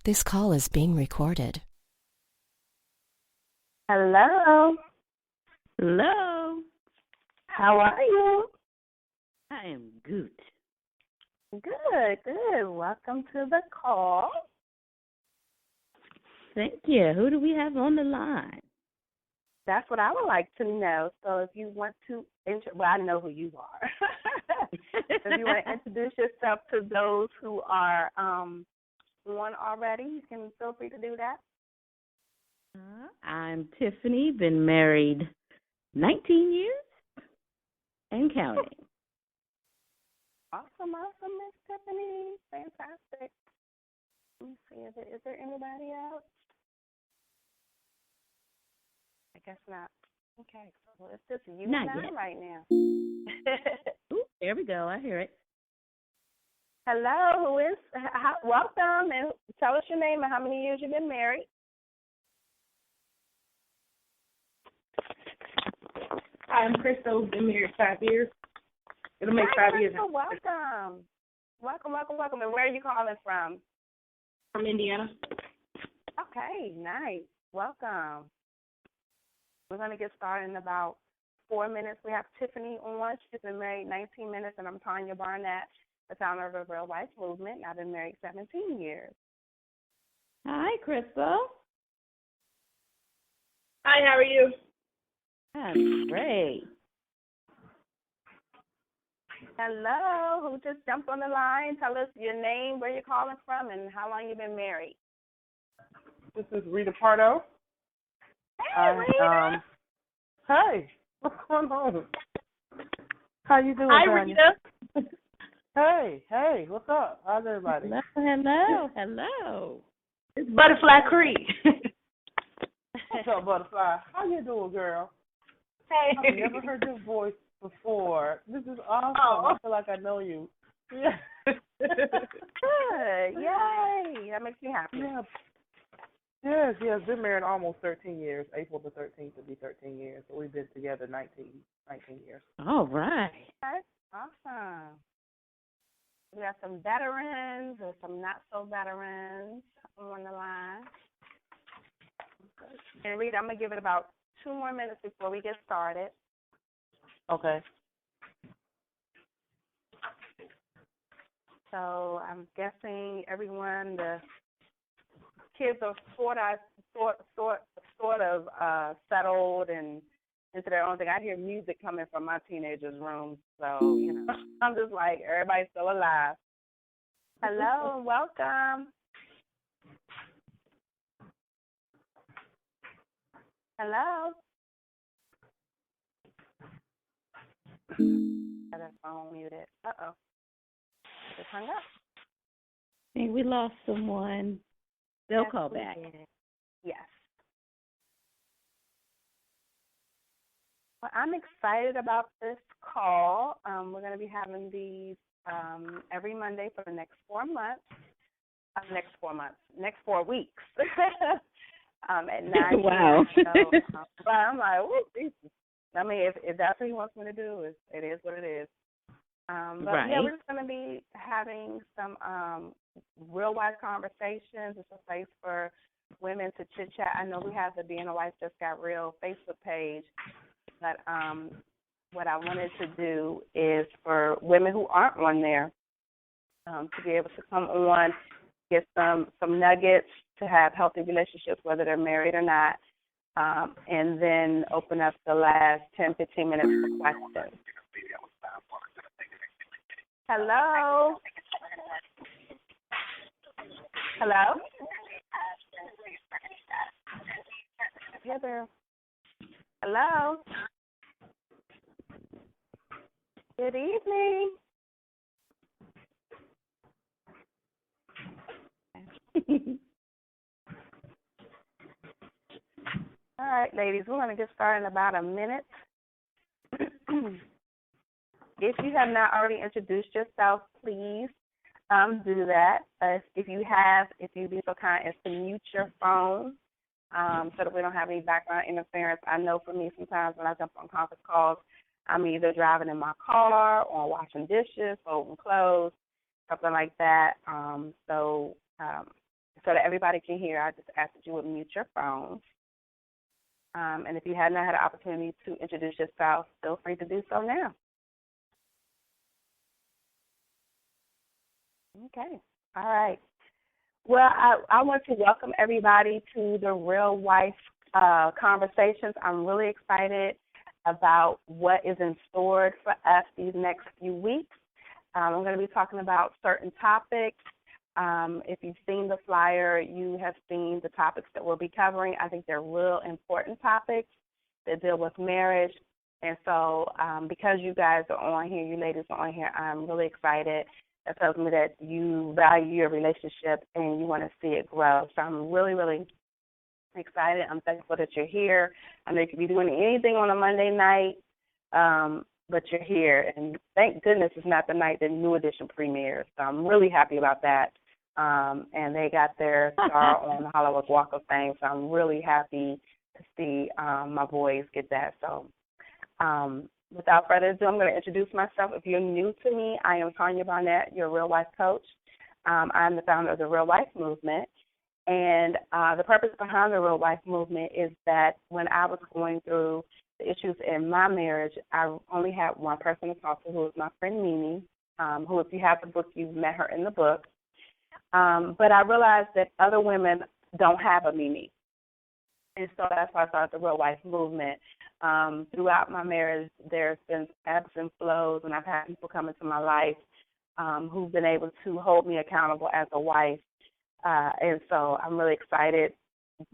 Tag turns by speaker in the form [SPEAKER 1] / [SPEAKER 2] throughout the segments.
[SPEAKER 1] This call is being recorded.
[SPEAKER 2] Hello.
[SPEAKER 3] Hello.
[SPEAKER 2] How are you?
[SPEAKER 3] I am good.
[SPEAKER 2] Good, good. Welcome to the call.
[SPEAKER 3] Thank you. Who do we have on the line?
[SPEAKER 2] That's what I would like to know. So if you want to, well, I know who you are. If you want to introduce yourself to those who are on already, you can feel free to do that.
[SPEAKER 3] I'm Tiffany, been married 19 years and counting.
[SPEAKER 2] Awesome, Miss Tiffany. Fantastic. Let me see, is there anybody else? I guess not. Okay, so it's just you
[SPEAKER 3] Not
[SPEAKER 2] and I
[SPEAKER 3] yet.
[SPEAKER 2] right now.
[SPEAKER 3] Ooh, there we go. I hear it.
[SPEAKER 2] Hello, welcome, and tell us your name and how many years you've been married.
[SPEAKER 4] Hi, I'm Crystal. Been married 5 years. It'll make 5 years.
[SPEAKER 2] Welcome. And where are you calling from?
[SPEAKER 4] From Indiana.
[SPEAKER 2] Okay, nice. Welcome. We're going to get started in about 4 minutes. We have Tiffany on. She's been married 19 minutes, and I'm Tanya Barnett, the founder of the Real Wife Movement. I've been married 17 years.
[SPEAKER 3] Hi, Crystal.
[SPEAKER 4] Hi, how are you?
[SPEAKER 3] I'm great.
[SPEAKER 2] Hello, who just jumped on the line? Tell us your name, where you're calling from, and how long you've been married.
[SPEAKER 4] This is Rita Pardo.
[SPEAKER 2] Hey, Rita.
[SPEAKER 4] Hey, what's going on? How you doing,
[SPEAKER 2] Hi,
[SPEAKER 4] Tanya?
[SPEAKER 2] Rita.
[SPEAKER 4] Hey, what's up? How's everybody?
[SPEAKER 3] Hello.
[SPEAKER 4] It's Butterfly Creek. What's up, Butterfly? How you doing, girl?
[SPEAKER 2] Hey.
[SPEAKER 4] I've never heard your voice before. This is awesome.
[SPEAKER 2] Oh.
[SPEAKER 4] I feel like I know you. Yeah.
[SPEAKER 2] Good. Yay. That makes me happy.
[SPEAKER 4] Yeah. Yes. Been married almost 13 years. April the 13th will be 13 years. So we've been together 19 years.
[SPEAKER 3] All right.
[SPEAKER 2] Okay. Awesome. We got some veterans and some not so veterans on the line. And Rita, I'm going to give it about 2 more minutes before we get started.
[SPEAKER 4] Okay.
[SPEAKER 2] So I'm guessing everyone, the kids are sort of settled and into their own thing. I hear music coming from my teenager's room, so I'm just like, everybody's still alive. Hello, and welcome. Hello. Got her phone muted. Uh-oh. Just hung up.
[SPEAKER 3] I think we lost someone. They'll call back.
[SPEAKER 2] Yes. Well, I'm excited about this call. We're going to be having these every Monday for the next 4 months. Next 4 weeks. At 9
[SPEAKER 3] Wow.
[SPEAKER 2] But I'm like, I mean, if that's what he wants me to do, it is what it is. But
[SPEAKER 3] right.
[SPEAKER 2] yeah, we're just going to be having some real life conversations. It's a place for women to chit chat. I know we have the Being a Wife Just Got Real Facebook page, but what I wanted to do is for women who aren't on there to be able to come on, get some nuggets to have healthy relationships, whether they're married or not, and then open up the last 10, 15 minutes for questions. Hello? Hello? Yeah, there. Hello? Good evening. All right, ladies, we're going to get started in about a minute. If you have not already introduced yourself, please do that. If you'd be so kind as to mute your phone so that we don't have any background interference. I know for me sometimes when I jump on conference calls, I'm either driving in my car or washing dishes, folding clothes, something like that. So so that everybody can hear, I just ask that you would mute your phones. And if you had not had an opportunity to introduce yourself, feel free to do so now. Okay. All right. Well, I want to welcome everybody to the Real Wife Conversations. I'm really excited about what is in store for us these next few weeks. I'm going to be talking about certain topics. If you've seen the flyer, you have seen the topics that we'll be covering. I think they're real important topics that deal with marriage. And so because you guys are on here, you ladies are on here, I'm really excited. That tells me that you value your relationship and you want to see it grow. So I'm really, really excited. I'm thankful that you're here. I know you could be doing anything on a Monday night, but you're here. And thank goodness it's not the night that New Edition premieres. So I'm really happy about that. And they got their star on the Hollywood Walk of Fame. So I'm really happy to see my boys get that. So without further ado, I'm going to introduce myself. If you're new to me, I am Tanya Barnett, your Real Wife Coach. I'm the founder of the Real Wife Movement. And the purpose behind the Real Wife Movement is that when I was going through the issues in my marriage, I only had one person to talk to, who was my friend Mimi, who, if you have the book, you've met her in the book. But I realized that other women don't have a Mimi. And so that's why I started the Real Wife Movement. Throughout my marriage, there's been ebbs and flows, and I've had people come into my life who've been able to hold me accountable as a wife. And so I'm really excited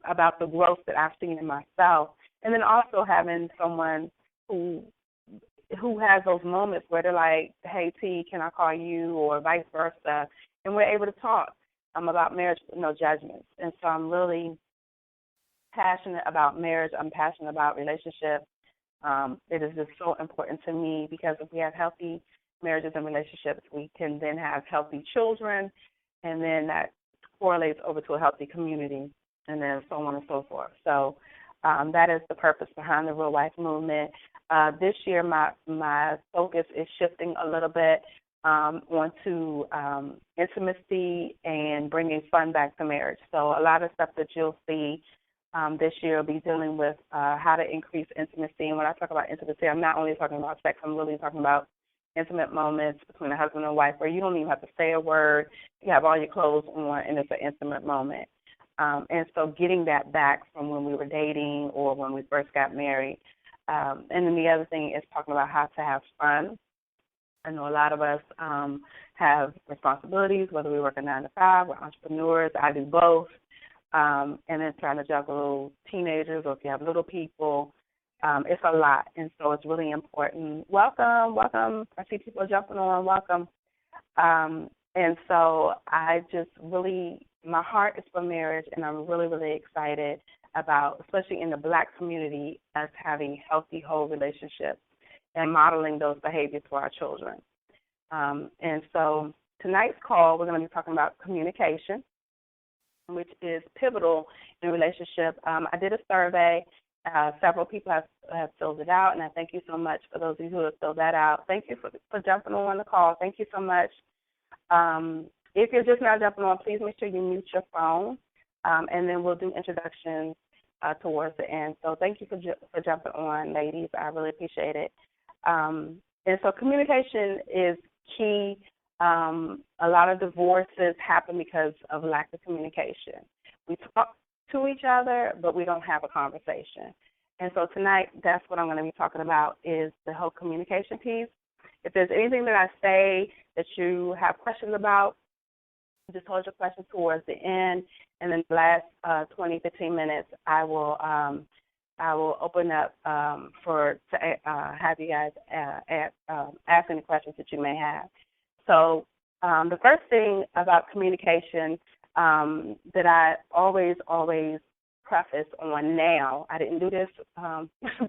[SPEAKER 2] about the growth that I've seen in myself. And then also having someone who has those moments where they're like, hey, T, can I call you, or vice versa. And we're able to talk about marriage with no judgments. And so I'm really passionate about marriage. I'm passionate about relationships. It is just so important to me, because if we have healthy marriages and relationships, we can then have healthy children, and then that correlates over to a healthy community, and then so on and so forth. So that is the purpose behind the Real Wife Movement. This year, my focus is shifting a little bit onto intimacy and bringing fun back to marriage. So a lot of stuff that you'll see this year will be dealing with how to increase intimacy. And when I talk about intimacy, I'm not only talking about sex, I'm really talking about intimate moments between a husband and wife where you don't even have to say a word. You have all your clothes on, and it's an intimate moment. And so getting that back from when we were dating or when we first got married. And then the other thing is talking about how to have fun. I know a lot of us have responsibilities, whether we work a 9 to 5, we're entrepreneurs. I do both. And then trying to juggle teenagers, or if you have little people, it's a lot. And so it's really important. Welcome. I see people jumping on. Welcome. And so I just really, my heart is for marriage, and I'm really, really excited about, especially in the Black community, us having healthy, whole relationships and modeling those behaviors for our children. And so tonight's call, we're going to be talking about communication, which is pivotal in a relationship. I did a survey. Several people have filled it out, and I thank you so much for those of you who have filled that out. Thank you for jumping on the call. Thank you so much. If you're just now jumping on, please make sure you mute your phone, and then we'll do introductions towards the end. So thank you for jumping on, ladies. I really appreciate it. And so communication is key. A lot of divorces happen because of lack of communication. We talk to each other, but we don't have a conversation. And so tonight, that's what I'm going to be talking about, is the whole communication piece. If there's anything that I say that you have questions about, just hold your questions towards the end, and then the last 20, 15 minutes, I will open up to have you guys ask any questions that you may have. So the first thing about communication that I always preface on now, I didn't do this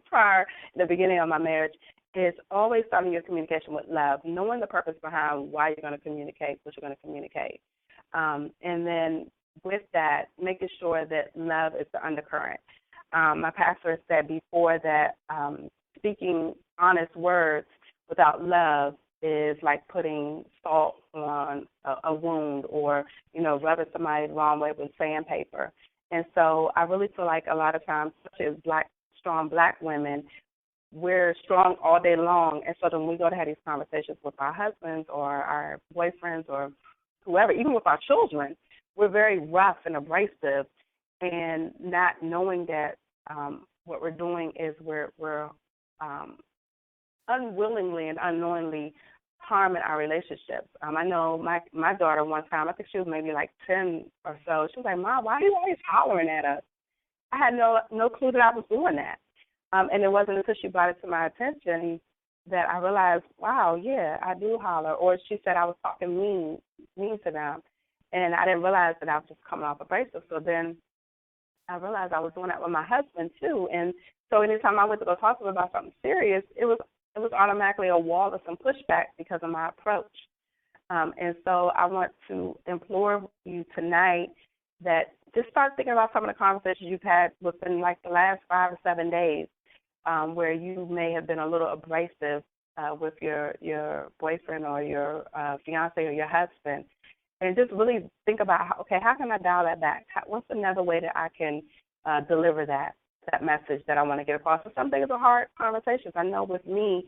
[SPEAKER 2] prior to the beginning of my marriage, is always starting your communication with love, knowing the purpose behind why you're going to communicate, what you're going to communicate. And then with that, making sure that love is the undercurrent. My pastor said before that speaking honest words without love is like putting salt on a wound, or, rubbing somebody the wrong way with sandpaper. And so I really feel like a lot of times, such as strong black women, we're strong all day long. And so then we go to have these conversations with our husbands or our boyfriends or whoever, even with our children, we're very rough and abrasive, and not knowing that what we're doing is we're unwillingly and unknowingly harming our relationships. I know my daughter one time, I think she was maybe like 10 or so, she was like, "Mom, why are you always hollering at us?" I had no clue that I was doing that. And it wasn't until she brought it to my attention that I realized, wow, yeah, I do holler. Or she said I was talking mean to them, and I didn't realize that I was just coming off abrasive. So then I realized I was doing that with my husband too. And so anytime I went to go talk to him about something serious, it was automatically a wall of some pushback because of my approach. And so I want to implore you tonight that just start thinking about some of the conversations you've had within like the last 5 or 7 days, where you may have been a little abrasive with your boyfriend or your fiance or your husband, and just really think about, how can I dial that back? What's another way that I can deliver that message that I want to get across? And some things are hard conversations. I know with me,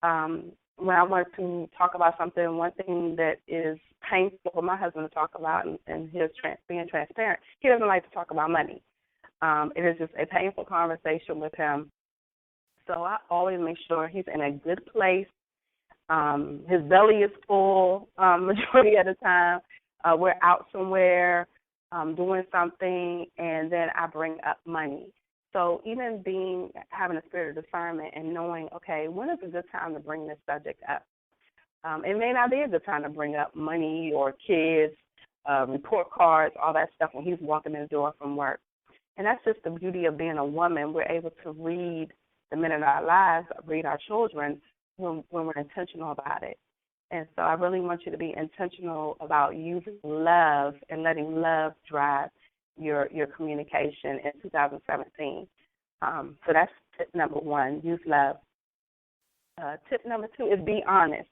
[SPEAKER 2] when I want to talk about something, one thing that is painful for my husband to talk about, and his being transparent, he doesn't like to talk about money. It is just a painful conversation with him. So I always make sure he's in a good place. His belly is full majority of the time. We're out somewhere doing something, and then I bring up money. So even having a spirit of discernment and knowing, okay, when is a good time to bring this subject up? It may not be a good time to bring up money or kids, report cards, all that stuff when he's walking in the door from work. And that's just the beauty of being a woman. We're able to read the men in our lives, read our children when we're intentional about it. And so I really want you to be intentional about using love and letting love drive your communication in 2017. So that's tip number 1, use love. Tip number 2 is be honest.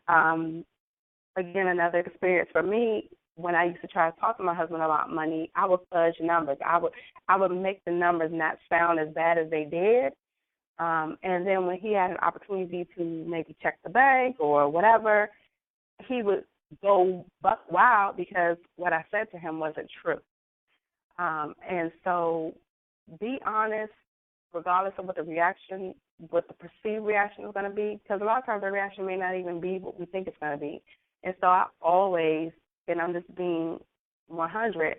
[SPEAKER 2] Again, another experience for me, when I used to try to talk to my husband about money, I would fudge numbers. I would make the numbers not sound as bad as they did. And then when he had an opportunity to maybe check the bank or whatever, he would go buck wild because what I said to him wasn't true. And so be honest, regardless of what the perceived reaction is going to be, because a lot of times the reaction may not even be what we think it's going to be. And so I always, and I'm just being 100,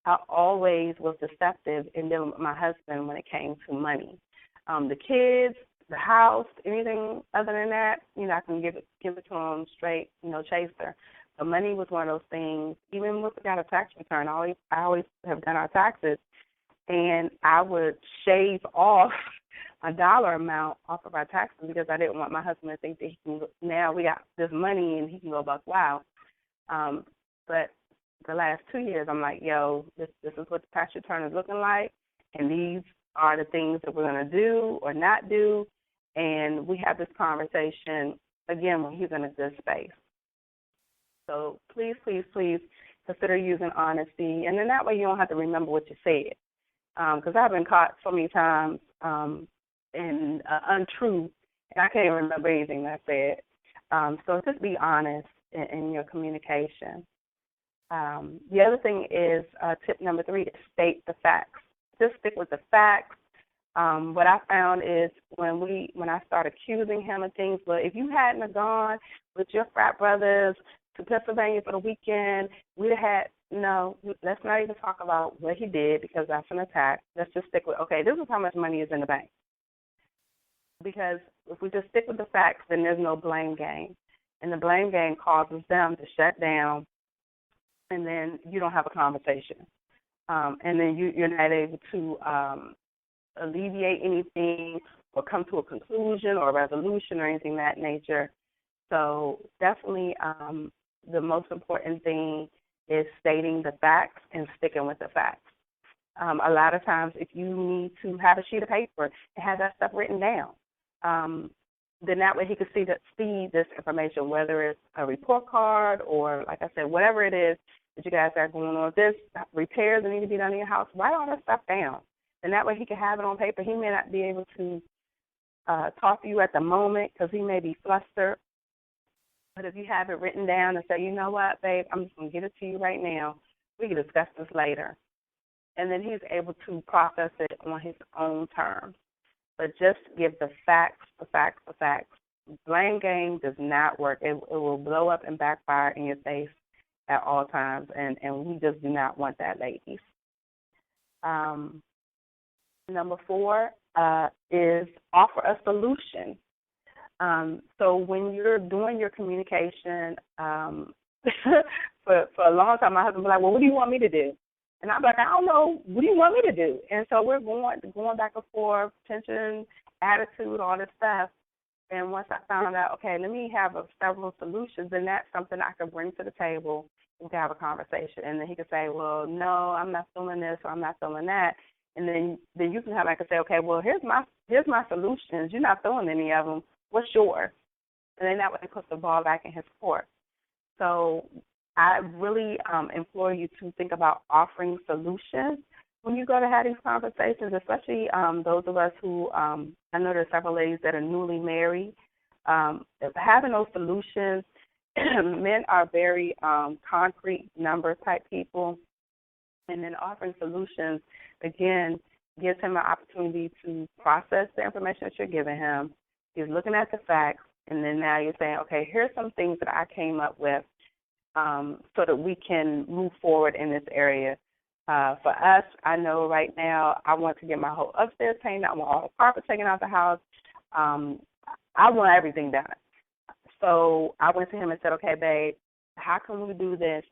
[SPEAKER 2] I always was deceptive in dealing with my husband when it came to money. The kids, the house, anything other than that, I can give it to him straight, chaser. But money was one of those things. Even when we got a tax return, I always have done our taxes, and I would shave off a dollar amount off of our taxes because I didn't want my husband to think that now we got this money and he can go buck wild. But the last 2 years, I'm like, yo, this is what the tax return is looking like, and these are the things that we're going to do or not do. And we have this conversation, again, when he's in a good space. So please, please, please consider using honesty. And then that way you don't have to remember what you said. Because I've been caught so many times in untruth, and I can't even remember anything that I said. So just be honest in your communication. The other thing is tip number 3 is state the facts. Just stick with the facts. What I found is when I started accusing him of things, but if you hadn't have gone with your frat brothers to Pennsylvania for the weekend, we'd have had, no, let's not even talk about what he did because that's an attack. Let's just stick with, okay, this is how much money is in the bank. Because if we just stick with the facts, then there's no blame game. And the blame game causes them to shut down, and then you don't have a conversation. And then you're not able to alleviate anything or come to a conclusion or a resolution or anything of that nature. So definitely the most important thing is stating the facts and sticking with the facts. A lot of times if you need to have a sheet of paper and have that stuff written down, then that way he could see this information, whether it's a report card or, like I said, whatever it is that you guys are going on. If there's repairs that need to be done in your house, write all that stuff down. And that way he can have it on paper. He may not be able to talk to you at the moment because he may be flustered. But if you have it written down and say, you know what, babe, I'm just going to give it to you right now. We can discuss this later. And then he's able to process it on his own terms. But just give the facts, the facts, the facts. Blame game does not work. It will blow up and backfire in your face at all times, and we just do not want that, ladies. Number 4 is offer a solution. So when you're doing your communication, for a long time, my husband was like, well, what do you want me to do? And I'm like, I don't know. What do you want me to do? And so we're going back and forth, tension, attitude, all this stuff. And once I found out, okay, let me have several solutions, then that's something I could bring to the table. We can have a conversation. And then he could say, well, no, I'm not feeling this or I'm not feeling that. And then you can come back and say, okay, well, here's my solutions. You're not feeling any of them. What's yours? And then that way it puts the ball back in his court. So I really implore you to think about offering solutions when you go to have these conversations, especially those of us who, I know there's several ladies that are newly married. Having those solutions, men are very concrete number type people, and then offering solutions, again, gives him an opportunity to process the information that you're giving him. He's looking at the facts, and then now you're saying, okay, here's some things that I came up with so that we can move forward in this area. For us, I know right now I want to get my whole upstairs painted. I want all the carpet taken out the house. I want everything done. So I went to him and said, okay, babe, how can we do this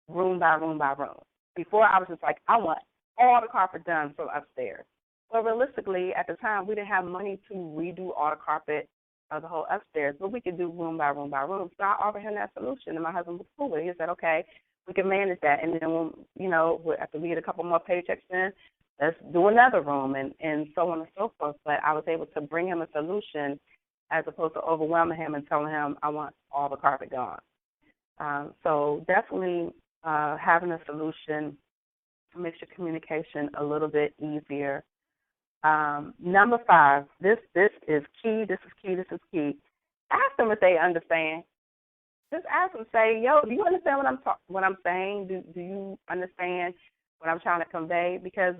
[SPEAKER 2] room by room by room? Before I was just like, I want all the carpet done from upstairs. Well, realistically, at the time, we didn't have money to redo all the carpet of the whole upstairs, but we could do room by room by room. So I offered him that solution, and my husband was cool with it. He said, okay, we can manage that. And then, after we get a couple more paychecks in, let's do another room, and so on and so forth. But I was able to bring him a solution as opposed to overwhelming him and telling him I want all the carpet gone. So definitely having a solution makes your communication a little bit easier. Number 5, this is key. This is key. Ask them if they understand. Just ask them, say, yo, do you understand what I'm saying? Do you understand what I'm trying to convey? Because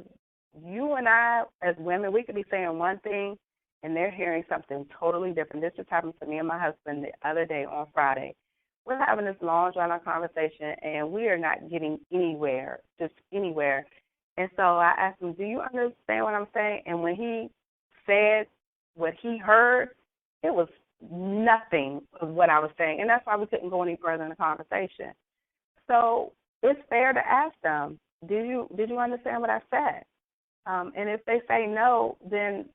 [SPEAKER 2] you and I, as women, we could be saying one thing, and they're hearing something totally different. This just happened to me and my husband the other day on Friday. We're having this long, drawn-out conversation, and we are not getting anywhere, just anywhere. And so I asked him, do you understand what I'm saying? And when he said what he heard, it was nothing of what I was saying. And that's why we couldn't go any further in the conversation. So it's fair to ask them, did you understand what I said? And if they say no, then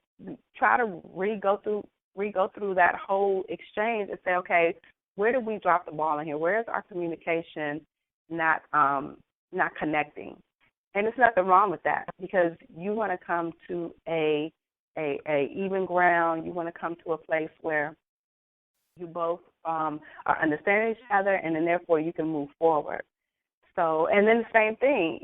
[SPEAKER 2] try to re-go through that whole exchange and say, okay, where did we drop the ball in here? Where is our communication not connecting? And there's nothing wrong with that, because you want to come to a even ground. You want to come to a place where you both are understanding each other, and then therefore you can move forward. So, and then the same thing,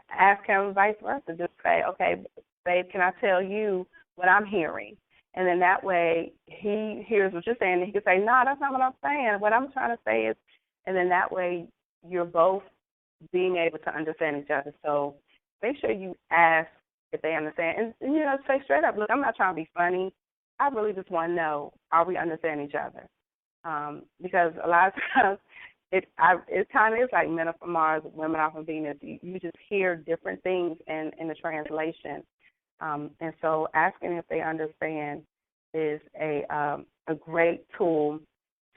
[SPEAKER 2] ask him vice versa. Just say, okay, babe, can I tell you what I'm hearing? And then that way he hears what you're saying, and he can say, no, that's not what I'm saying. What I'm trying to say is, and then that way you're both being able to understand each other. So make sure you ask if they understand. And say straight up, look, I'm not trying to be funny. I really just want to know, are we understanding each other? Because a lot of times it kind of is like men are from Mars, women are from Venus. You just hear different things in the translation. And so asking if they understand is a great tool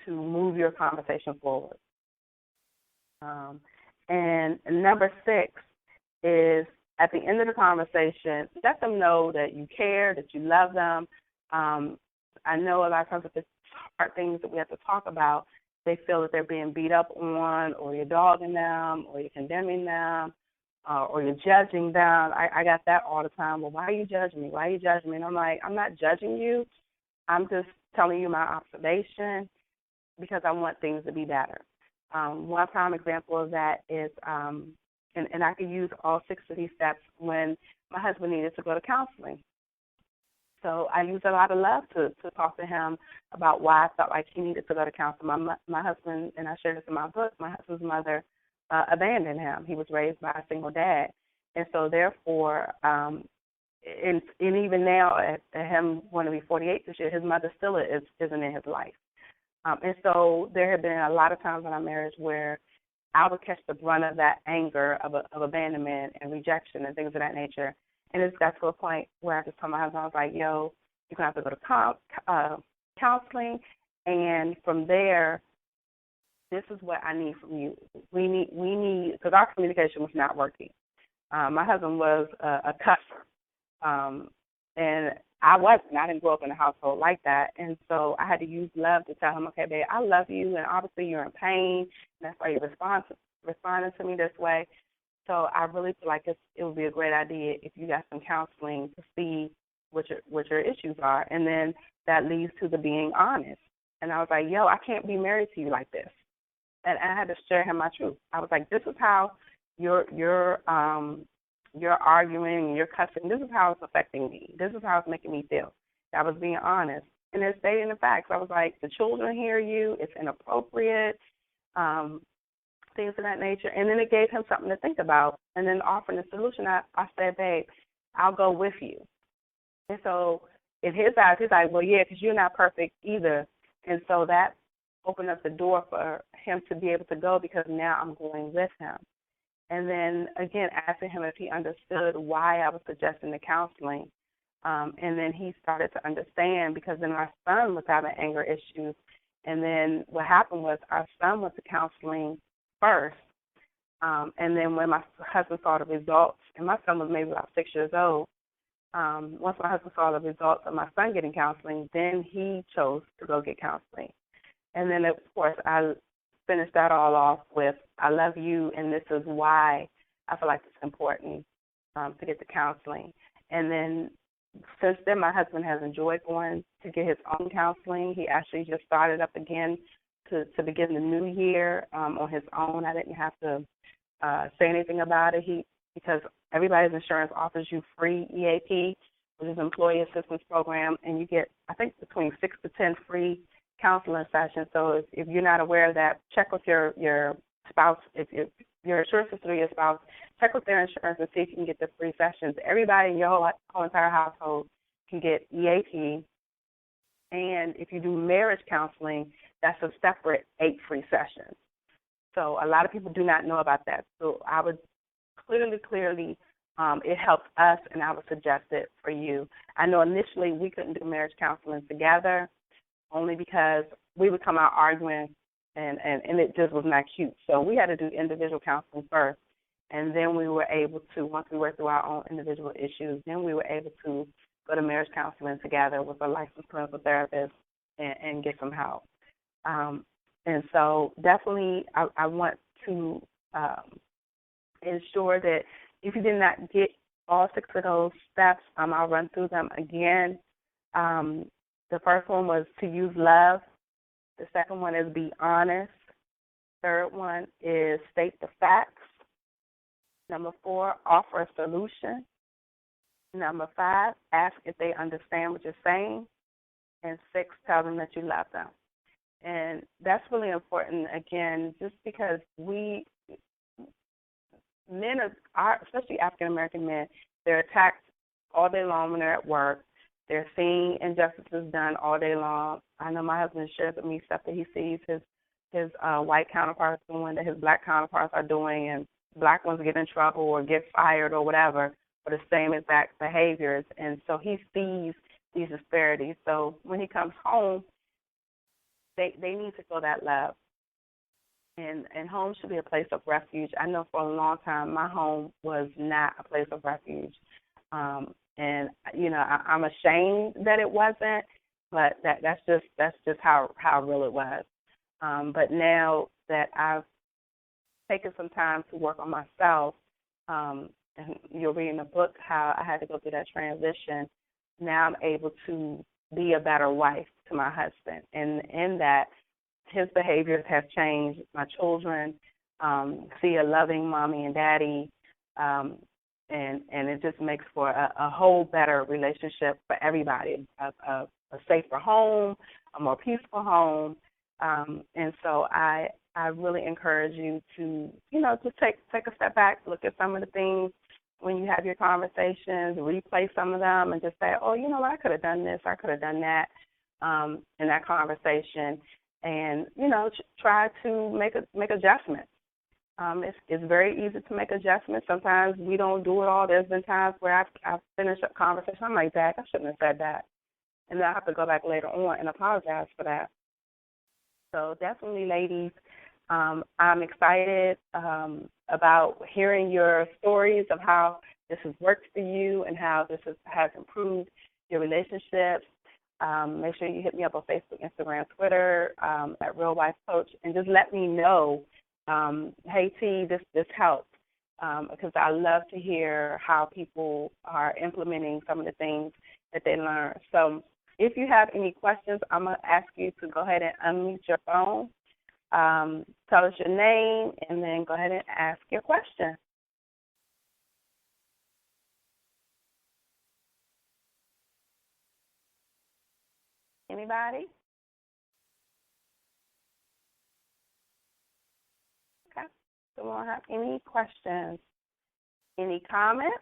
[SPEAKER 2] to move your conversation forward. And number 6 is, at the end of the conversation, let them know that you care, that you love them. I know a lot of times if it's hard things that we have to talk about, they feel that they're being beat up on, or you're dogging them, or you're condemning them, or you're judging them. I got that all the time. Well, why are you judging me? Why are you judging me? And I'm like, I'm not judging you. I'm just telling you my observation because I want things to be better. One prime example of that is, and I could use all 6 of these steps when my husband needed to go to counseling. So I used a lot of love to talk to him about why I felt like he needed to go to counseling. My husband, and I share this in my book, my husband's mother abandoned him. He was raised by a single dad. And so therefore, and even now at him going to be 48 this year, his mother still isn't in his life. And so there have been a lot of times in our marriage where I would catch the brunt of that anger of abandonment and rejection and things of that nature. And it's got to a point where I just told my husband, I was like, yo, you're going to have to go to counseling. And from there, this is what I need from you. We need, because our communication was not working. My husband was a cusser. And I wasn't. I didn't grow up in a household like that. And so I had to use love to tell him, okay, babe, I love you, and obviously you're in pain, and that's why you're responding to me this way. So I really feel like it would be a great idea if you got some counseling to see what your issues are. And then that leads to the being honest. And I was like, yo, I can't be married to you like this. And I had to share him my truth. I was like, this is how you're arguing and you're cussing. This is how it's affecting me. This is how it's making me feel. I was being honest. And it's stating the facts. I was like, the children hear you. It's inappropriate. Things of that nature. And then it gave him something to think about. And then offering a solution, I said, babe, I'll go with you. And so in his eyes, he's like, well, yeah, because you're not perfect either. And so that opened up the door for him to be able to go because now I'm going with him. And then, again, asking him if he understood why I was suggesting the counseling. And then he started to understand because then our son was having anger issues. And then what happened was our son went to counseling first. And then when my husband saw the results, and my son was maybe about 6 years old, once my husband saw the results of my son getting counseling, then he chose to go get counseling. And then, of course, I finished that all off with, I love you, and this is why I feel like it's important to get the counseling. And then since then, my husband has enjoyed going to get his own counseling. He actually just started up again to begin the new year on his own. I didn't have to say anything about it because everybody's insurance offers you free EAP, which is Employee Assistance Program, and you get, I think, between 6 to 10 free counseling sessions. So if you're not aware of that, check with your spouse. If your insurance is through your spouse, check with their insurance and see if you can get the free sessions. Everybody in your whole entire household can get EAP. And if you do marriage counseling, that's a separate 8 free sessions. So a lot of people do not know about that. So I would clearly, it helps us, and I would suggest it for you. I know initially we couldn't do marriage counseling together only because we would come out arguing, and it just was not cute. So we had to do individual counseling first, and then we were able to, once we worked through our own individual issues, then we were able to go to marriage counseling together with a licensed clinical therapist and get some help. And so definitely I want to ensure that if you did not get all 6 of those steps, I'll run through them again. The first one was to use love. The second one is be honest. Third one is state the facts. Number 4, offer a solution. Number 5, ask if they understand what you're saying. And 6, tell them that you love them. And that's really important, again, just because men are, especially African-American men, they're attacked all day long when they're at work. They're seeing injustices done all day long. I know my husband shares with me stuff that he sees his white counterparts doing, that his black counterparts are doing, and black ones get in trouble or get fired or whatever for the same exact behaviors. And so he sees these disparities. So when he comes home, they need to feel that love. And home should be a place of refuge. I know for a long time my home was not a place of refuge. And I'm ashamed that it wasn't, but that's just how real it was. But now that I've taken some time to work on myself, and you'll read in the book how I had to go through that transition, now I'm able to be a better wife to my husband, and in that his behaviors have changed. My children see a loving mommy and daddy, and it just makes for a whole better relationship for everybody, a safer home, a more peaceful home. And so I really encourage you to, just take a step back, look at some of the things when you have your conversations, replay some of them, and just say, oh, I could have done this, I could have done that in that conversation, and try to make adjustments. It's very easy to make adjustments. Sometimes we don't do it all. There's been times where I've finished a conversation, I'm like, Dad, I shouldn't have said that, and then I have to go back later on and apologize for that. So definitely, ladies, I'm excited about hearing your stories of how this has worked for you and how this has improved your relationships. Make sure you hit me up on Facebook, Instagram, Twitter at Real Wife Coach, and just let me know, hey, T, this helped, because I love to hear how people are implementing some of the things that they learn. So if you have any questions, I'm going to ask you to go ahead and unmute your phone, tell us your name, and then go ahead and ask your question. Anybody? Okay. So we don't have any questions. Any comments?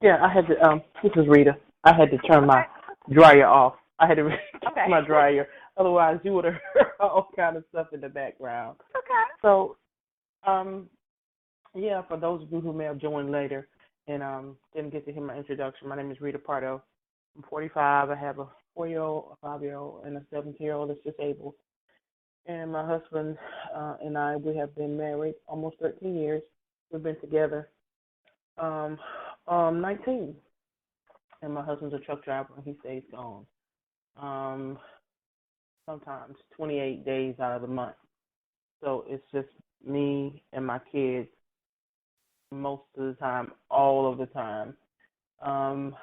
[SPEAKER 4] Yeah, I had to. This is Rita. I had to turn my dryer off. I had to turn my dryer. Otherwise, you would have heard all kind of stuff in the background.
[SPEAKER 2] Okay.
[SPEAKER 4] So, yeah, for those of you who may have joined later and didn't get to hear my introduction, my name is Rita Pardo. I'm 45. I have a 4-year-old, a 5-year-old, and a 17-year-old that's disabled. And my husband and I, we have been married almost 13 years. We've been together 19. And my husband's a truck driver, and he stays gone. Sometimes 28 days out of the month. So it's just me and my kids most of the time, all of the time.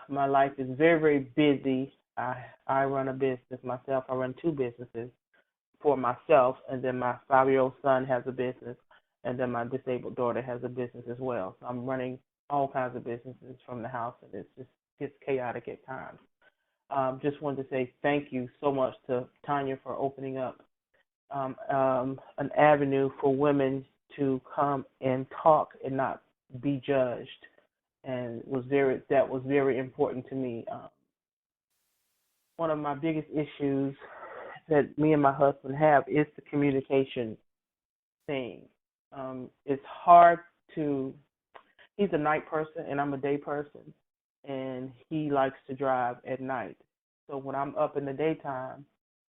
[SPEAKER 4] My life is very, very busy. I run a business myself. I run 2 businesses for myself, and then my 5-year-old son has a business, and then my disabled daughter has a business as well. So I'm running all kinds of businesses from the house, and it just gets chaotic at times. Just wanted to say thank you so much to Tanya for opening up an avenue for women to come and talk and not be judged, and that was very important to me. One of my biggest issues that me and my husband have is the communication thing. It's hard to. He's a night person and I'm a day person, and he likes to drive at night. So when I'm up in the daytime,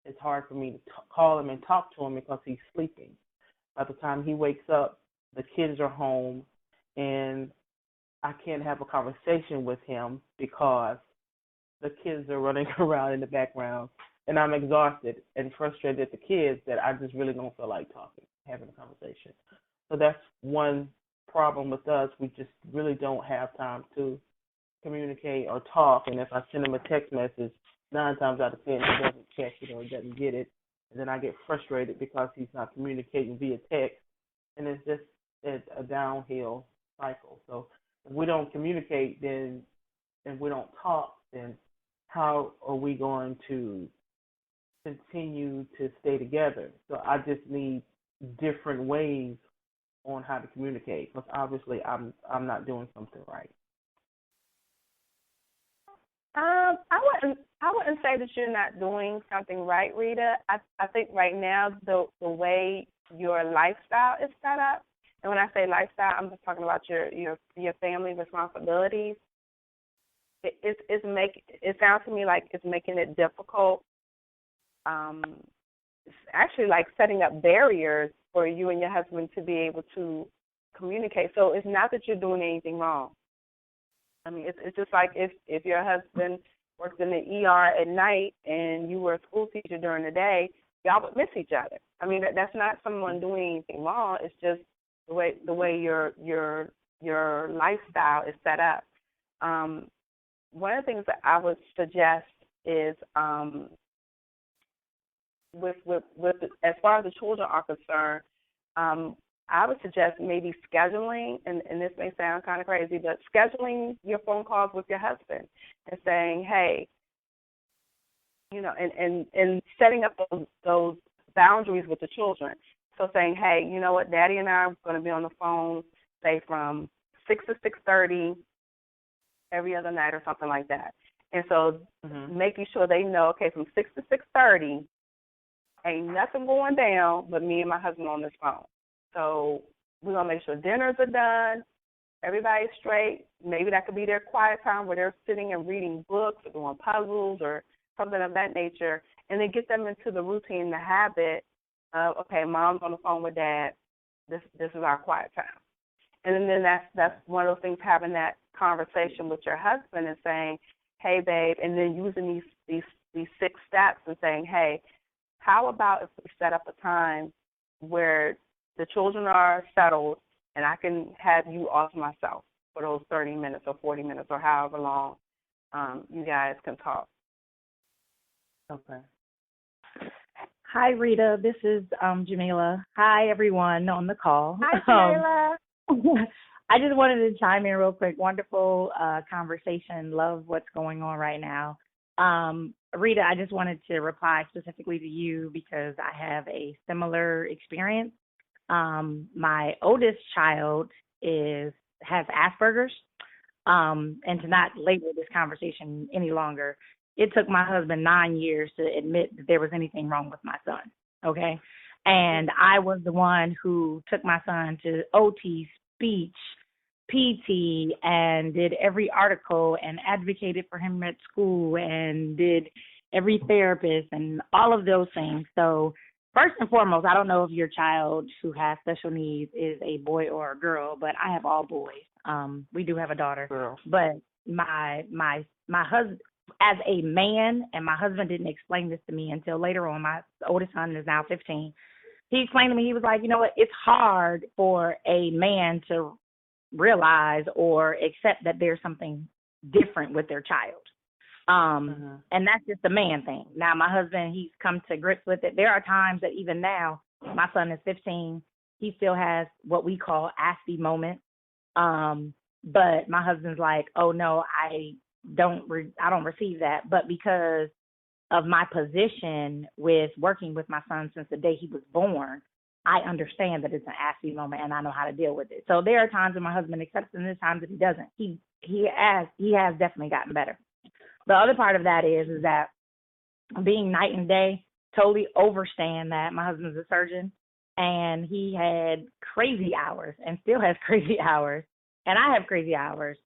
[SPEAKER 4] it's hard for me to call him and talk to him because he's sleeping. By the time he wakes up, the kids are home, and I can't have a conversation with him because the kids are running around in the background, and I'm exhausted and frustrated at the kids that I just really don't feel like talking, having a conversation. So that's one problem with us. We just really don't have time to communicate or talk, and if I send him a text message, 9 times out of 10 he doesn't check it or he doesn't get it, and then I get frustrated because he's not communicating via text, and it's just a downhill cycle. So if we don't communicate, then and we don't talk, then how are we going to continue to stay together? So I just need different ways on how to communicate, because obviously I'm not doing something right.
[SPEAKER 2] I wouldn't say that you're not doing something right, Rita. I think right now the way your lifestyle is set up, and when I say lifestyle, I'm just talking about your family responsibilities. It sounds to me like it's making it difficult. It's actually like setting up barriers for you and your husband to be able to communicate. So it's not that you're doing anything wrong. I mean, it's just like if your husband worked in the ER at night and you were a school teacher during the day, y'all would miss each other. I mean, that's not someone doing anything wrong. It's just the way your lifestyle is set up. One of the things that I would suggest is with as far as the children are concerned, I would suggest maybe scheduling, and this may sound kind of crazy, but scheduling your phone calls with your husband and saying, hey, and setting up those boundaries with the children. So saying, hey, you know what, Daddy and I are going to be on the phone, say from 6 to 6:30 every other night or something like that. And so making sure they know, okay, from 6 to 6:30, ain't nothing going down but me and my husband on this phone. So we're going to make sure dinners are done, everybody's straight. Maybe that could be their quiet time where they're sitting and reading books or doing puzzles or something of that nature, and then get them into the routine, the habit of, okay, Mom's on the phone with Dad. This is our quiet time. And then that's one of those things, having that conversation with your husband and saying, hey, babe, and then using these 6 steps and saying, hey, how about if we set up a time where the children are settled and I can have you all to myself for those 30 minutes or 40 minutes or however long you guys can talk.
[SPEAKER 4] Okay.
[SPEAKER 5] Hi, Rita. This is Jamila. Hi, everyone on the call.
[SPEAKER 2] Hi, Jamila.
[SPEAKER 5] I just wanted to chime in real quick. Wonderful conversation. Love what's going on right now. Rita, I just wanted to reply specifically to you because I have a similar experience. My oldest child has Asperger's, and to not label this conversation any longer, it took my husband 9 years to admit that there was anything wrong with my son, okay? And I was the one who took my son to OT, speech, PT, and did every article and advocated for him at school and did every therapist and all of those things. So first and foremost, I don't know if your child who has special needs is a boy or a girl, but I have all boys. We do have a daughter.
[SPEAKER 4] Girl.
[SPEAKER 5] But my husband, as a man, and my husband didn't explain this to me until later on. My oldest son is now 15. He explained to me, he was like, you know what, it's hard for a man to realize or accept that there's something different with their child. And that's just a man thing. Now, my husband, he's come to grips with it. There are times that even now, my son is 15, he still has what we call ASCII moments. But my husband's like, oh, no, I don't receive that. But because of my position with working with my son since the day he was born, I understand that it's an ASCII moment and I know how to deal with it. So there are times when my husband accepts and there's times that he doesn't. He has definitely gotten better. The other part of that is that being night and day, totally understand that my husband's a surgeon and he had crazy hours and still has crazy hours, and I have crazy hours.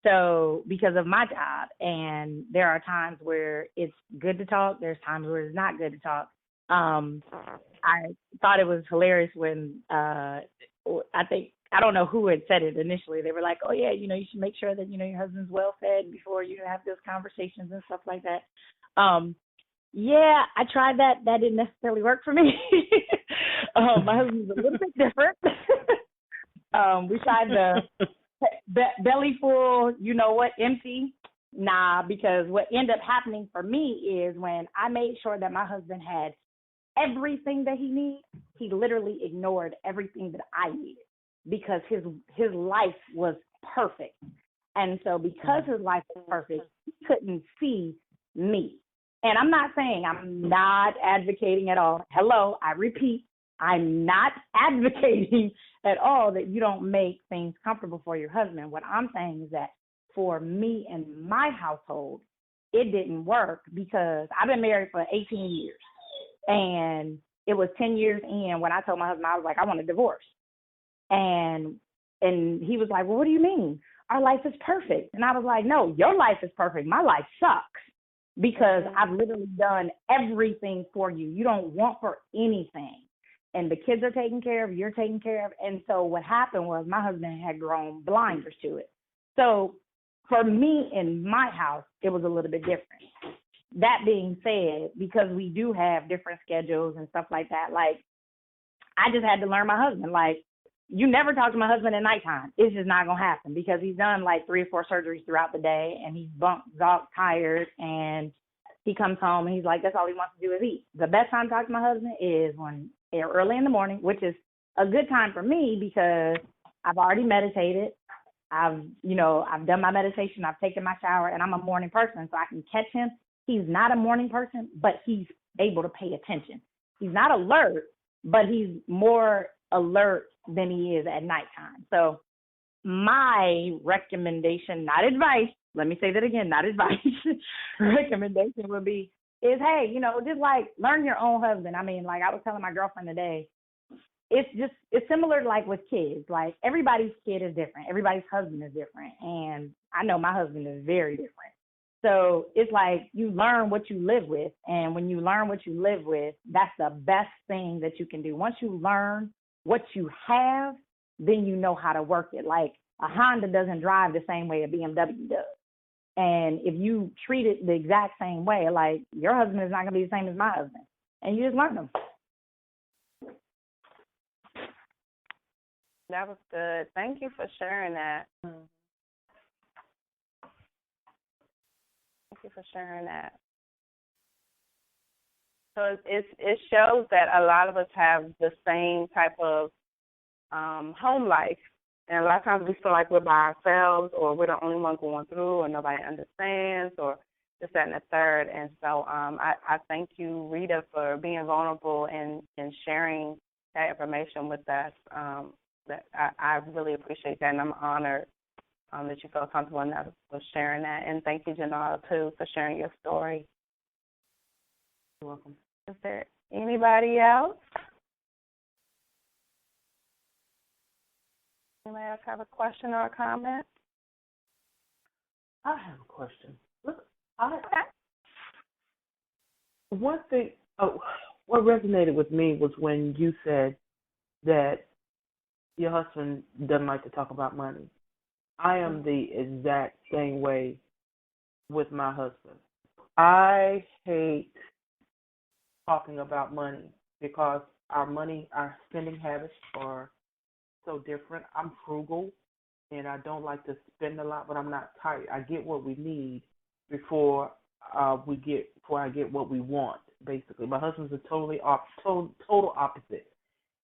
[SPEAKER 5] So because of my job, and there are times where it's good to talk, there's times where it's not good to talk. I thought it was hilarious when I don't know who had said it initially. They were like, oh, yeah, you should make sure that, your husband's well fed before you have those conversations and stuff like that. Yeah, I tried that. That didn't necessarily work for me. My husband's a little bit different. We tried the belly full, empty. Nah, because what ended up happening for me is when I made sure that my husband had everything that he needed, he literally ignored everything that I needed because his life was perfect. And so because his life was perfect, he couldn't see me. And I'm not saying, I'm not advocating at all. Hello, I repeat, I'm not advocating at all that you don't make things comfortable for your husband. What I'm saying is that for me and my household, it didn't work because I've been married for 18 years. And it was 10 years in when I told my husband, I was like, I want a divorce. And he was like, well, what do you mean? Our life is perfect. And I was like, no, your life is perfect. My life sucks because I've literally done everything for you. You don't want for anything. And the kids are taken care of, you're taken care of. And so what happened was my husband had grown blinders to it. So for me in my house, it was a little bit different. That being said, because we do have different schedules and stuff like that, like I just had to learn my husband. Like you never talk to my husband at nighttime. It's just not going to happen because he's done like 3 or 4 surgeries throughout the day and he's tired, and he comes home and he's like, that's all he wants to do is eat. The best time to talk to my husband is when early in the morning, which is a good time for me because I've already meditated. I've done my meditation. I've taken my shower, and I'm a morning person, so I can catch him. He's not a morning person, but he's able to pay attention. He's not alert, but he's more alert than he is at nighttime. So my recommendation, not advice, let me say that again, not advice, recommendation would be is, hey, just like learn your own husband. I mean, like I was telling my girlfriend today, it's similar like with kids. Like everybody's kid is different. Everybody's husband is different. And I know my husband is very different. So it's like you learn what you live with. And when you learn what you live with, that's the best thing that you can do. Once you learn what you have, then you know how to work it. Like a Honda doesn't drive the same way a BMW does. And if you treat it the exact same way, like your husband is not going to be the same as my husband. And you just learn them.
[SPEAKER 2] That was good. Thank you for sharing that. Thank you for sharing that. So it shows that a lot of us have the same type of home life. And a lot of times we feel like we're by ourselves, or we're the only one going through, or nobody understands, or this, that, and the third. And so I thank you, Rita, for being vulnerable and sharing that information with us. That I really appreciate that, and I'm honored that you feel comfortable enough with sharing that. And thank you, Janelle, too, for sharing your story.
[SPEAKER 4] You're welcome.
[SPEAKER 2] Is there anybody else? Anybody else have a question or a comment?
[SPEAKER 4] I have a question. Look, one thing, what resonated with me was when you said that your husband doesn't like to talk about money. I am the exact same way with my husband. I hate talking about money because our spending habits are so different. I'm frugal and I don't like to spend a lot, but I'm not tight. I get what we need before I get what we want, basically. My husband's a total opposite.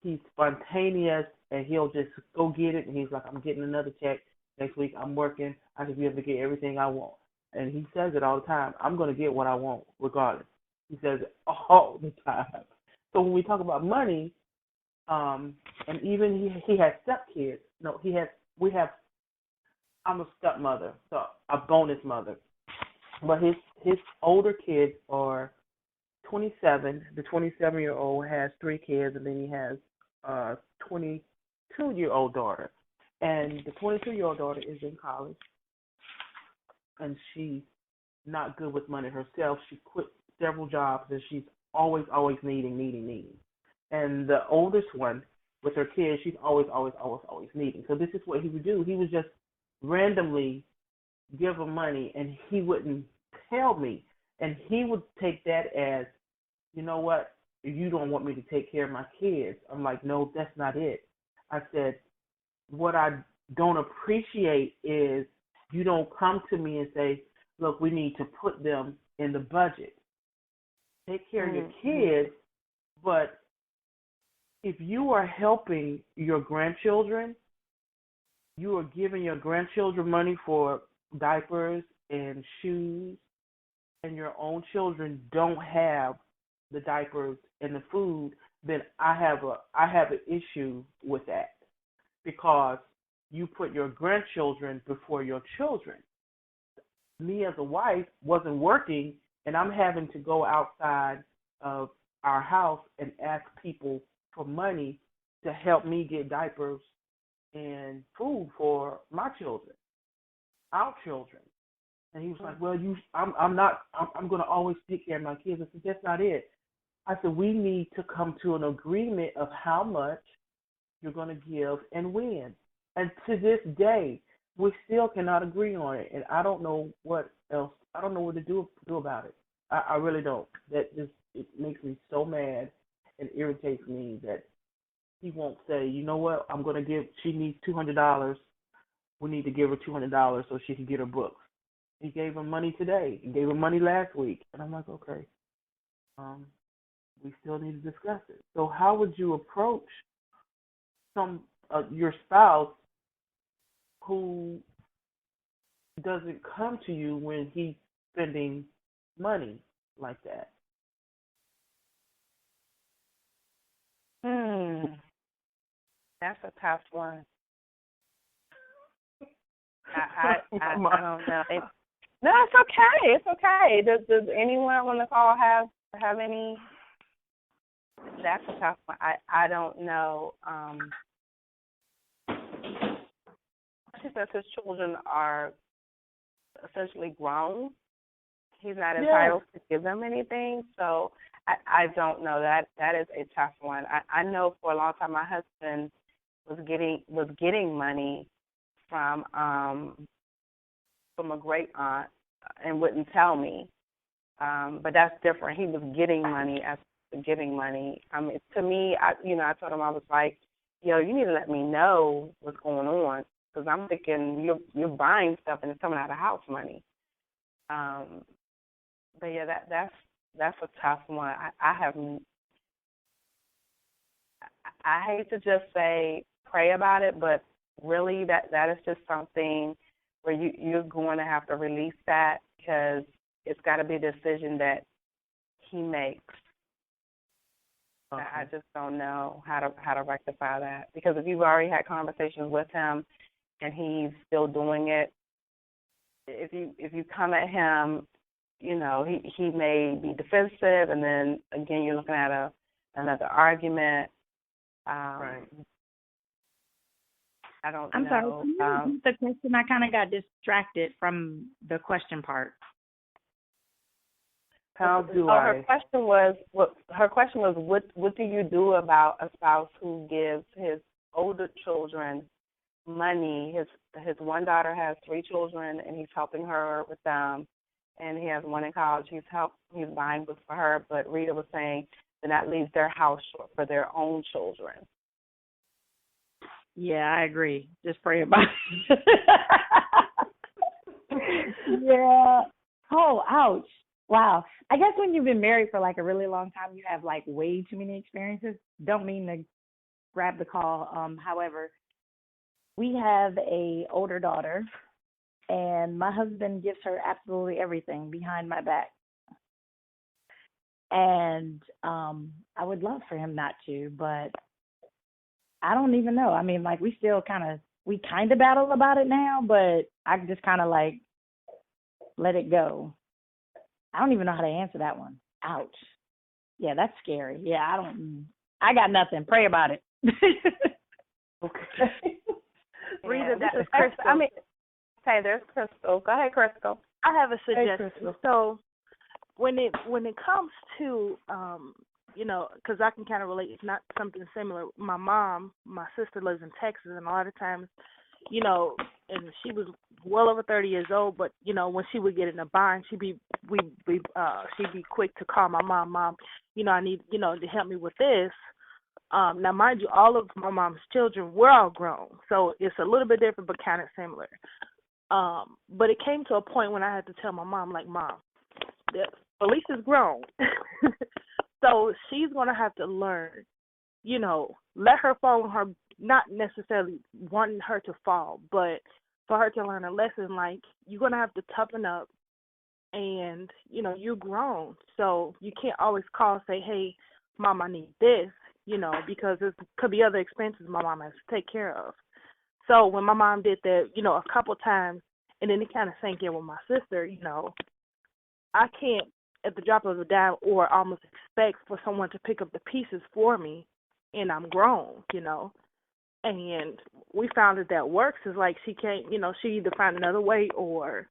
[SPEAKER 4] He's spontaneous, and he'll just go get it. And he's like, I'm getting another check next week. I'm working. I should be able to get everything I want. And he says it all the time. I'm going to get what I want regardless. He says it all the time. So when we talk about money, and even he has stepkids. No, I'm a stepmother, so a bonus mother. But his older kids are 27. The 27-year-old has 3 kids, and then he has a 22-year-old daughter. And the 22-year-old daughter is in college, and she's not good with money herself. She quit several jobs, and she's always needing. And the oldest one, with her kids, she's always needing. So this is what he would do. He would just randomly give her money, and he wouldn't tell me. And he would take that as, you know what, you don't want me to take care of my kids. I'm like, no, that's not it. I said, what I don't appreciate is you don't come to me and say, look, we need to put them in the budget. Take care of your kids, but if you are helping your grandchildren, you are giving your grandchildren money for diapers and shoes, and your own children don't have the diapers and the food, then I have an issue with that, because you put your grandchildren before your children. Me as a wife wasn't working, and I'm having to go outside of our house and ask people for money to help me get diapers and food for my children, our children. And he was like, well, I'm going to always take care of my kids. I said, that's not it. I said, we need to come to an agreement of how much you're going to give and when. And to this day, we still cannot agree on it. And I don't know what else. I don't know what to do about it. I really don't. It makes me so mad and irritates me that he won't say, you know what, she needs $200. We need to give her $200 so she can get her books. He gave her money today. He gave her money last week. And I'm like, okay, we still need to discuss it. So how would you approach your spouse who doesn't come to you when he's spending money like that?
[SPEAKER 2] That's a tough one. I don't know. No, it's okay. It's okay. Does anyone on the call have any? That's a tough one. I don't know. Since his children are essentially grown, he's not entitled to give them anything. So I don't know. That is a tough one. I know for a long time my husband was getting money from a great aunt and wouldn't tell me. But that's different. He was getting money as giving money. I mean, to me, I told him, I was like, yo, you need to let me know what's going on, because I'm thinking you're buying stuff and it's coming out of house money. But yeah, that's a tough one. I hate to just say pray about it, but really that is just something where you're going to have to release that, because it's got to be a decision that he makes. Okay. I just don't know how to rectify that, because if you've already had conversations with him and he's still doing it, if you come at him, he may be defensive, and then again you're looking at another argument.
[SPEAKER 4] Right.
[SPEAKER 2] I don't
[SPEAKER 5] I'm
[SPEAKER 2] know.
[SPEAKER 5] sorry. Can you repeat the question? I kind of got distracted from the question part.
[SPEAKER 4] How do I?
[SPEAKER 2] Her question was what do you do about a spouse who gives his older children money? His one daughter has 3 children, and he's helping her with them, and he has one in college. He's buying books for her, but Rita was saying that that leaves their house short for their own children.
[SPEAKER 5] Yeah, I agree. Just pray about it. Yeah. Oh, ouch. Wow. I guess when you've been married for like a really long time, you have like way too many experiences. Don't mean to grab the call. However, we have a older daughter, and my husband gives her absolutely everything behind my back. And I would love for him not to, but I don't even know. I mean, like, we kind of battle about it now, but I just kind of like let it go. I don't even know how to answer that one. Ouch. Yeah, that's scary. Yeah, I got nothing. Pray about it.
[SPEAKER 4] Okay.
[SPEAKER 6] Rita, this is Crystal.
[SPEAKER 2] Hey, there's Crystal. Go ahead, Crystal.
[SPEAKER 6] I have a suggestion.
[SPEAKER 4] Crystal.
[SPEAKER 6] So when it comes to because I can kind of relate. It's not something similar. My sister lives in Texas, and a lot of times, and she was well over 30 years old, but when she would get in a bind, she'd be quick to call my mom. Mom, I need to help me with this. Now, mind you, all of my mom's children were all grown, so it's a little bit different, but kind of similar. But it came to a point when I had to tell my mom, like, Mom, Felicia's grown. So she's going to have to learn, let her fall on her, not necessarily wanting her to fall, but for her to learn a lesson, like, you're going to have to toughen up, and, you're grown. So you can't always call and say, hey, Mom, I need this, because there could be other expenses my mom has to take care of. So when my mom did that, a couple times, and then it kind of sank in with my sister, I can't, at the drop of a dime, or almost expect for someone to pick up the pieces for me, and I'm grown, And we found that works. Is like she can't, she either find another way or,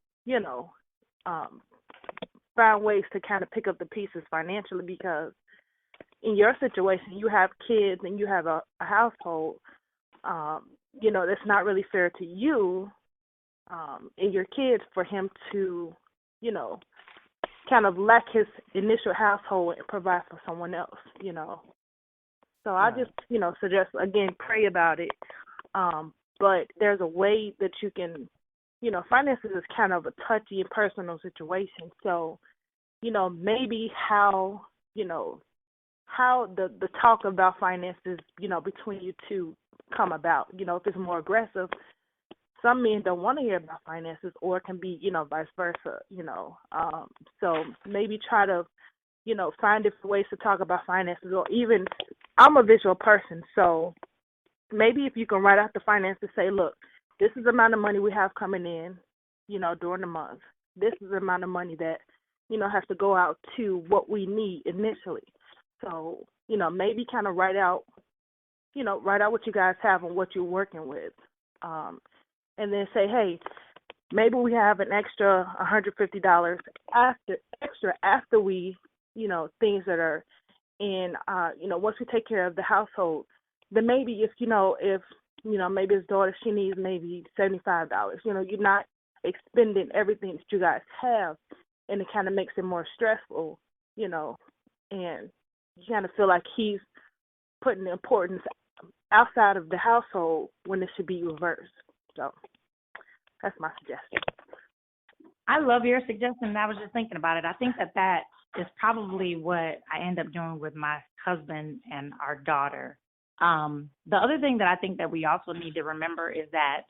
[SPEAKER 6] find ways to kind of pick up the pieces financially, because in your situation, you have kids and you have a household, that's not really fair to you and your kids for him to, kind of lack his initial household and provide for someone else, So I
[SPEAKER 4] Right.
[SPEAKER 6] just, suggest, again, pray about it. But there's a way that you can, finances is kind of a touchy and personal situation. So, maybe how the talk about finances, between you two come about. If it's more aggressive, some men don't want to hear about finances, or it can be, vice versa. So maybe try to, find different ways to talk about finances, or even, I'm a visual person, so maybe if you can write out the finances, say, look, this is the amount of money we have coming in, during the month. This is the amount of money that, has to go out to what we need initially. So, maybe kind of write out what you guys have and what you're working with. And then say, hey, maybe we have an extra $150 after we, things that are in, once we take care of the household, then maybe if maybe his daughter, she needs maybe $75, you're not expending everything that you guys have, and it kind of makes it more stressful, and you kind of feel like he's putting the importance outside of the household when it should be reversed. So that's my suggestion.
[SPEAKER 5] I love your suggestion. I was just thinking about it. I think that is probably what I end up doing with my husband and our daughter. The other thing that I think that we also need to remember is that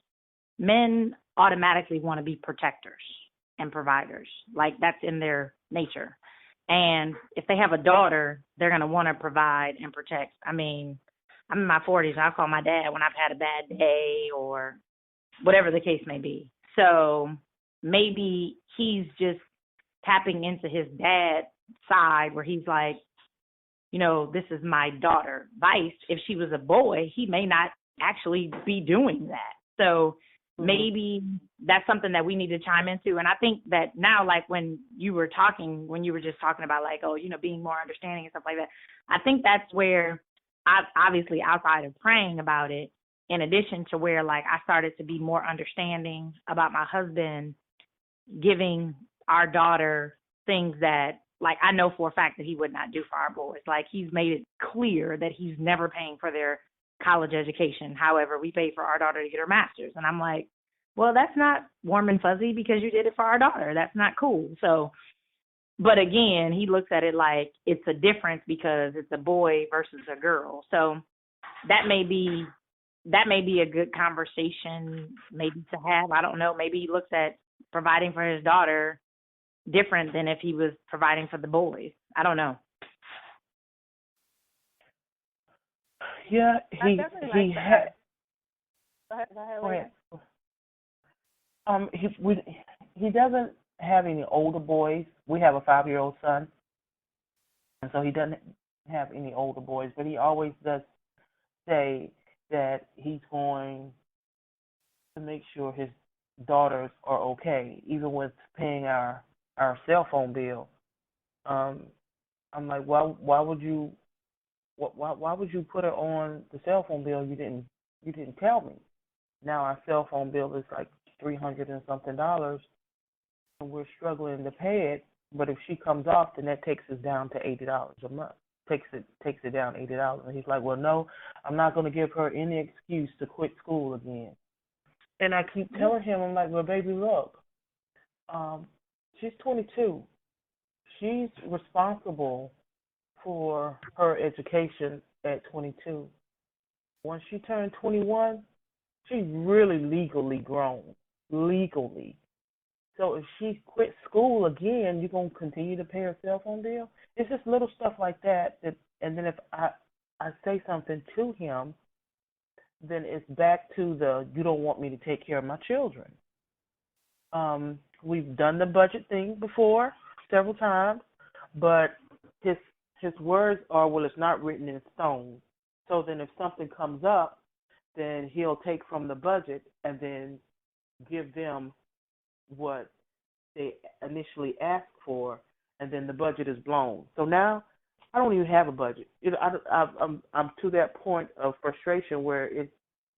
[SPEAKER 5] men automatically want to be protectors and providers. Like, that's in their nature. And if they have a daughter, they're going to want to provide and protect. I mean, I'm in my 40s. I'll call my dad when I've had a bad day or whatever the case may be. So maybe he's just tapping into his dad's side where he's like, this is my daughter. Vice, if she was a boy, he may not actually be doing that. So maybe that's something that we need to chime into. And I think that now, like when you were just talking about like, being more understanding and stuff like that, I think that's where I obviously, outside of praying about it, in addition to where like I started to be more understanding about my husband giving our daughter things that, like, I know for a fact that he would not do for our boys. Like, he's made it clear that he's never paying for their college education. However, we paid for our daughter to get her master's. And I'm like, well, that's not warm and fuzzy because you did it for our daughter. That's not cool. So, but again, he looks at it like it's a difference because it's a boy versus a girl. So that may be a good conversation maybe to have. I don't know. Maybe he looks at providing for his daughter different than if he was providing for the boys. I don't know.
[SPEAKER 4] Yeah, he
[SPEAKER 2] definitely
[SPEAKER 4] had.
[SPEAKER 2] Go ahead.
[SPEAKER 4] He doesn't have any older boys. We have a 5-year-old son, and so he doesn't have any older boys. But he always does say that he's going to make sure his daughters are okay, even with paying our cell phone bill. I'm like, why would you put it on the cell phone bill? You didn't tell me. Now our cell phone bill is like $300 and something, and we're struggling to pay it. But if she comes off, then that takes us down to $80 a month. Takes it down $80. And he's like, well, no, I'm not going to give her any excuse to quit school again. And I keep telling him, I'm like, well, baby, look, she's 22. She's responsible for her education at 22. When she turned 21, she's really legally grown, legally. So if she quit school again, you're going to continue to pay her cell phone bill? It's just little stuff like that. And then if I say something to him, then it's back to the, you don't want me to take care of my children. We've done the budget thing before several times, but his words are, well, it's not written in stone. So then if something comes up, then he'll take from the budget and then give them what they initially asked for, and then the budget is blown. So now I don't even have a budget. I'm to that point of frustration where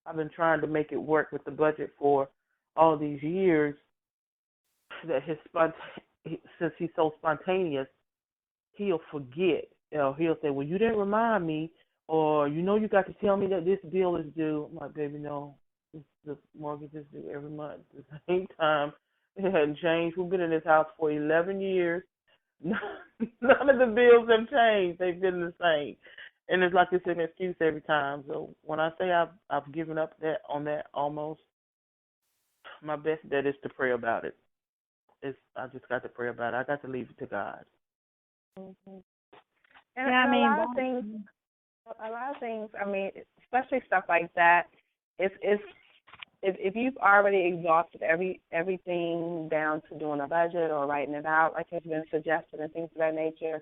[SPEAKER 4] I've been trying to make it work with the budget for all these years. That since he's so spontaneous, he'll forget. He'll say, "Well, you didn't remind me Or, you got to tell me that this bill is due. I'm like, baby, no. The mortgage is due every month at the same time. It hadn't changed. We've been in this house for 11 years. None of the bills have changed. They've been the same. And it's like it's an excuse every time. So when I say I've given up on that almost, my best bet is to pray about it. I just got to pray about it. I got to leave it to God.
[SPEAKER 2] Mm-hmm.
[SPEAKER 5] Yeah,
[SPEAKER 2] And a lot of things. I mean, especially stuff like that. If you've already exhausted everything down to doing a budget or writing it out, like has been suggested and things of that nature,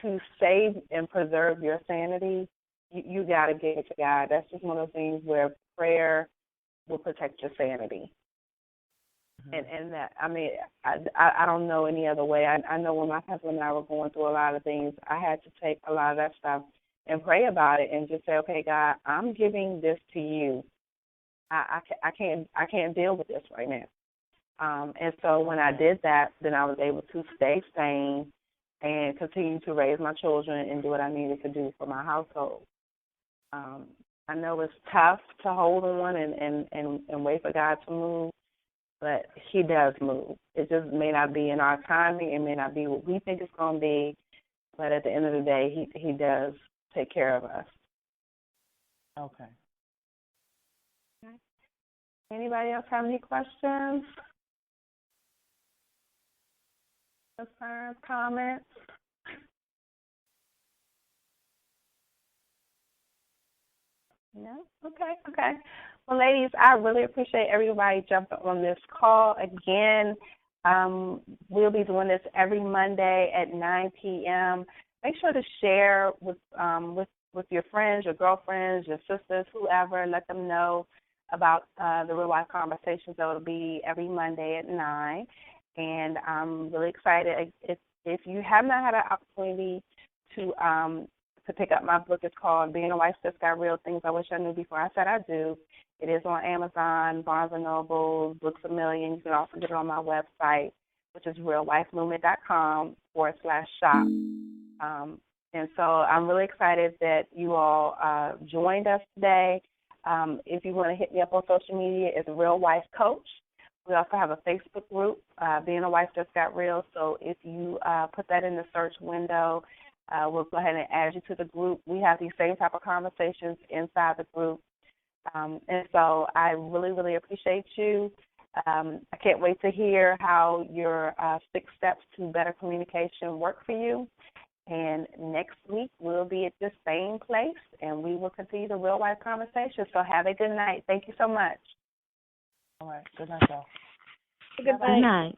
[SPEAKER 2] to save and preserve your sanity, you got to give it to God. That's just one of those things where prayer will protect your sanity. Mm-hmm. And that, I mean, I don't know any other way. I know when my husband and I were going through a lot of things, I had to take a lot of that stuff and pray about it and just say, okay, God, I'm giving this to you. I can't deal with this right now. And so when I did that, then I was able to stay sane and continue to raise my children and do what I needed to do for my household. I know it's tough to hold on and wait for God to move, but He does move. It just may not be in our timing. It may not be what we think it's going to be, but at the end of the day, He does take care of us.
[SPEAKER 4] Okay.
[SPEAKER 2] Anybody else have any questions? Concerns, comments? No? Okay. Well, ladies, I really appreciate everybody jumping on this call. Again, we'll be doing this every Monday at 9 p.m. Make sure to share with your friends, your girlfriends, your sisters, whoever. Let them know about the Real Life Conversations that will be every Monday at 9. And I'm really excited. If you have not had an opportunity to pick up my book, it's called Being a Wife Just Got Real, Things I Wish I Knew Before I Said I Do. It is on Amazon, Barnes & Noble, Books A Million. You can also get it on my website, which is realwifelimit.com/shop. And so I'm really excited that you all joined us today. If you want to hit me up on social media, it's Real Wife Coach. We also have a Facebook group, Being a Wife Just Got Real. So if you put that in the search window, we'll go ahead and add you to the group. We have these same type of conversations inside the group. And so I really, really appreciate you. I can't wait to hear how your 6 steps to better communication work for you. And next week we'll be at the same place, and we will continue the Real Life Conversation. So have a good night. Thank you so much.
[SPEAKER 4] All right. Good night, y'all.
[SPEAKER 3] Good night.